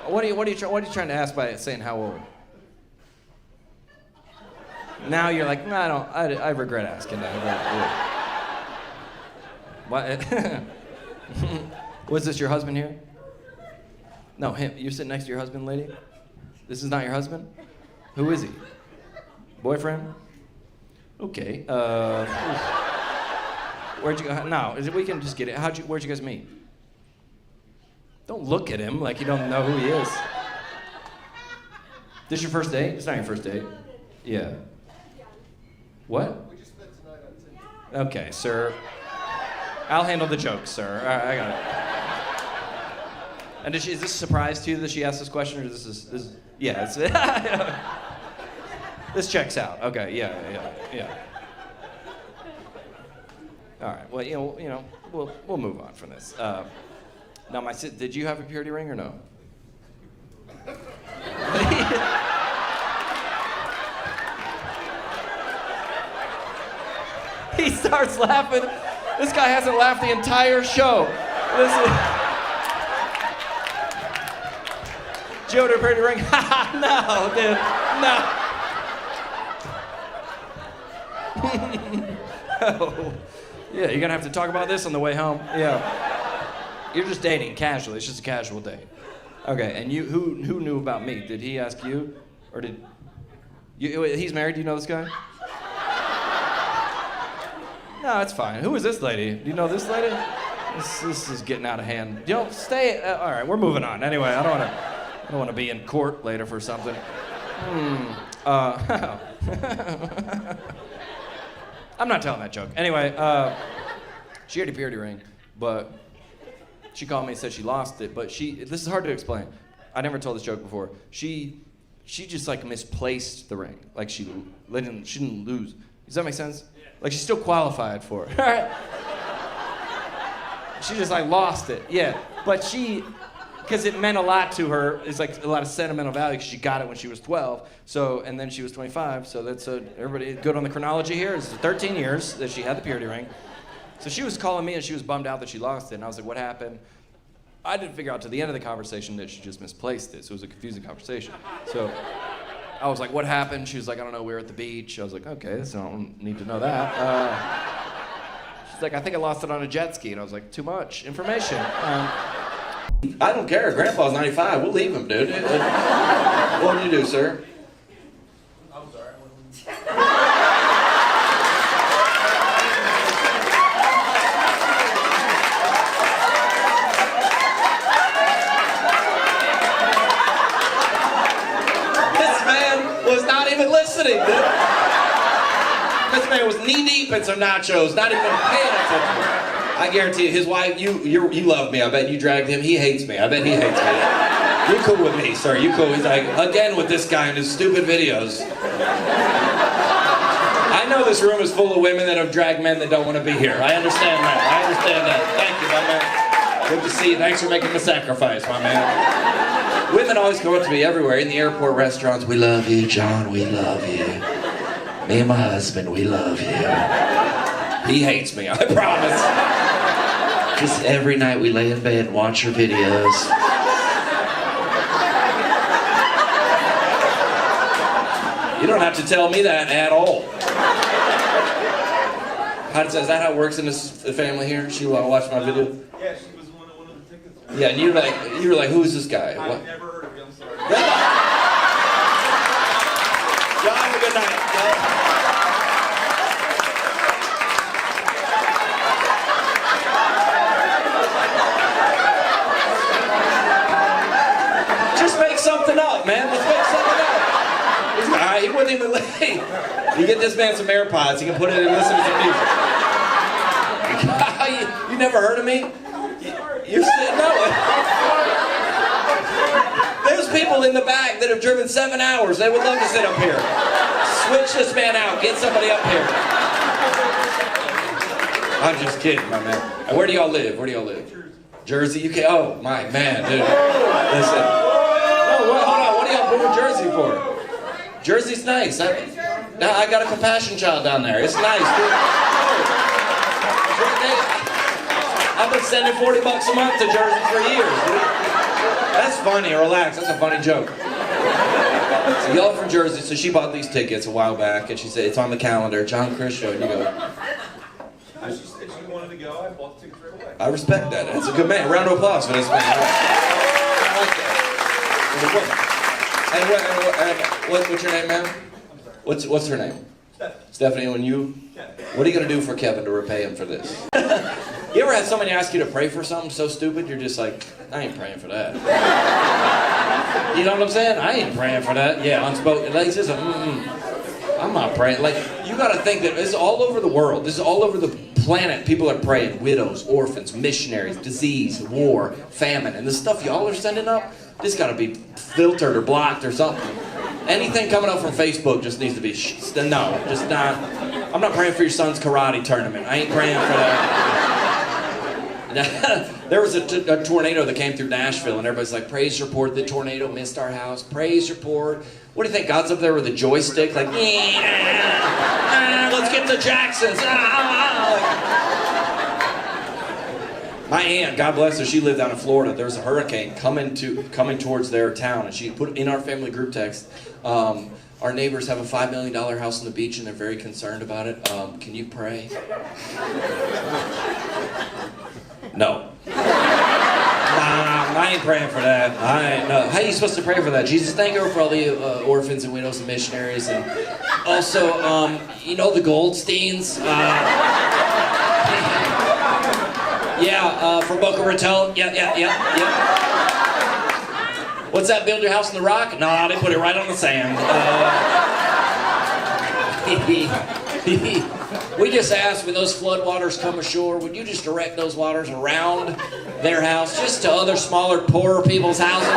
What are you trying to ask by saying how old? Now you're like, no, I regret asking that. What? Was this your husband here? No, him. You're sitting next to your husband, lady? This is not your husband? Who is he? Boyfriend? Okay. Where'd you go? No, we can just get it. Where'd you guys meet? Don't look at him like you don't know who he is. This your first date? It's not your first date. Yeah. What? We just spent tonight on Tinder. Okay, sir. I'll handle the joke, sir. All right, I got it. And is this a surprise to you that she asked this question, or this? Yeah, it's. This checks out. Okay, yeah. All right. Well, you know, we'll move on from this. Now, did you have a purity ring or no? He starts laughing. This guy hasn't laughed the entire show. Did you have a purity ring? No, dude. No. Oh. Yeah, you're gonna have to talk about this on the way home. Yeah. You're just dating casually. It's just a casual date. Okay, and who knew about me? Did he ask you? Or did you? He's married, do you know this guy? No, it's fine. Who is this lady? Do you know this lady? This is getting out of hand. You know, stay. All right, we're moving on. Anyway, I don't want to be in court later for something. I'm not telling that joke. Anyway, she had a purity ring, but she called me and said she lost it. But this is hard to explain. I never told this joke before. She just like misplaced the ring. Like she didn't lose. Does that make sense? Like she's still qualified for it. All right. She just like lost it. Yeah. But because it meant a lot to her, it's like a lot of sentimental value because she got it when she was 12. So, and then she was 25. So that's everybody good on the chronology here. It's 13 years that she had the purity ring. So she was calling me and she was bummed out that she lost it. And I was like, what happened? I didn't figure out to the end of the conversation that she just misplaced it. So it was a confusing conversation. So I was like, what happened? She was like, I don't know, we were at the beach. I was like, okay, so I don't need to know that. She's like, I think I lost it on a jet ski. And I was like, too much information. I don't care. Grandpa's 95. We'll leave him, dude. What did you do, sir? I'm sorry. This man was not even listening, dude. This man was knee deep in some nachos, not even paying attention. I guarantee you, his wife, you love me. I bet you dragged him. He hates me. I bet he hates me. You're cool with me, sir. You cool. He's like, again with this guy and his stupid videos. I know this room is full of women that have dragged men that don't want to be here. I understand that. Thank you, my man. Good to see you. Thanks for making the sacrifice, my man. Women always go up to me everywhere. In the airport, restaurants, we love you, John, we love you. Me and my husband, we love you. He hates me, I promise. Just every night we lay in bed and watch your videos. You don't have to tell me that at all. Is that how it works in this family here? She will watch my video? Yeah, she was one of the tickets. Yeah, and you were like, who is this guy? I've What? never heard of him, sorry. Y'all have a good night. Just make something up, man. Let's make something up. He wouldn't even late. You get this man some AirPods, he can put it in and listen to some music. You never heard of me? You're sitting no. There's people in the back that have driven 7 hours. They would love to sit up here. Switch this man out. Get somebody up here. I'm just kidding, my man. Where do y'all live? Jersey, UK? Oh, my man, dude. Listen. No, hold on. What do y'all move to Jersey for? Jersey's nice. I got a compassion child down there. It's nice, dude. I've been sending $40 a month to Jersey for years, dude. That's funny. Relax. That's a funny joke. So y'all are from Jersey, so she bought these tickets a while back, and she said, it's on the calendar, John Crist show, and you go. She said she wanted to go. I bought the tickets right away. I respect that. That's a good man. A round of applause for this man. I like that. And what's your name, ma'am? I'm sorry. What's her name? Stephanie, and you? What are you going to do for Kevin to repay him for this? You ever had somebody ask you to pray for something so stupid, you're just like, I ain't praying for that. You know what I'm saying? I ain't praying for that. Yeah, unspoken. Like, it's just I'm not praying. Like, you got to think that this is all over the world. This is all over the planet. People are praying. Widows, orphans, missionaries, disease, war, famine. And the stuff y'all are sending up, this got to be filtered or blocked or something. Anything coming up from Facebook just needs to be no, just not. I'm not praying for your son's karate tournament. I ain't praying for that. There was a tornado that came through Nashville, and everybody's like, praise report, the tornado missed our house. Praise report. What do you think? God's up there with a joystick, like, let's get the Jacksons. My aunt, God bless her, she lived down in Florida. There was a hurricane coming towards their town, and she put in our family group text, our neighbors have a $5 million house on the beach, and they're very concerned about it. Can you pray? No. I ain't praying for that. No. How are you supposed to pray for that? Jesus, thank you for all the orphans and widows and missionaries, and also, you know the Goldsteins. For Boca Raton. Yeah. What's that? Build your house in the rock? Nah, they put it right on the sand. We just asked, when those floodwaters come ashore, would you just direct those waters around their house, just to other smaller, poorer people's houses?